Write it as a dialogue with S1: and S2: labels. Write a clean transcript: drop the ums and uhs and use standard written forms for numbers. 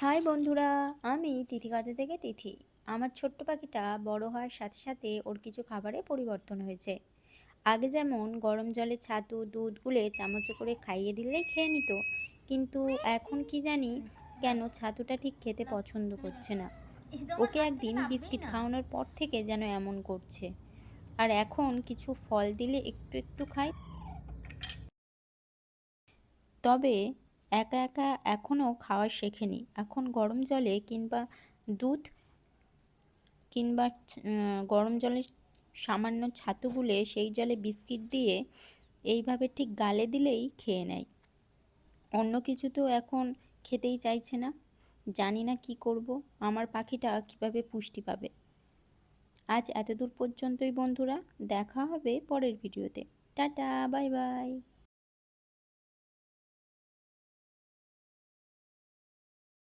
S1: High বন্ধুরা, আমি তিথিকাতে থেকে তিথি। আমার ছোট্ট পাখিটা বড় হওয়ার সাথে সাথে ওর কিছু খাবারে পরিবর্তন হয়েছে। আগে যেমন গরম জলে ছাতু দুধ গুলে চামচে করে খাইয়ে দিলেই খেয়ে নিত, কিন্তু এখন কি জানি কেন ছাতুটা ঠিক খেতে পছন্দ করছে না। ওকে একদিন বিস্কিট খাওয়ানোর পর থেকে যেন এমন করছে। আর এখন কিছু ফল দিলে একটু একটু খায়, তবে একা একা এখনও খাওয়া শেখেনি। এখন গরম জলে দুধ গরম জলে সামান্য ছাতু গুলে সেই জলে বিস্কিট দিয়ে এইভাবে ঠিক গালে দিলেই খেয়ে নেয়। অন্য কিছু তো এখন খেতেই চাইছে না। জানি না কি করব, আমার পাখিটা কিভাবে পুষ্টি পাবে। আজ এতদূর পর্যন্তই বন্ধুরা, দেখা হবে পরের ভিডিওতে। Tata, bye bye.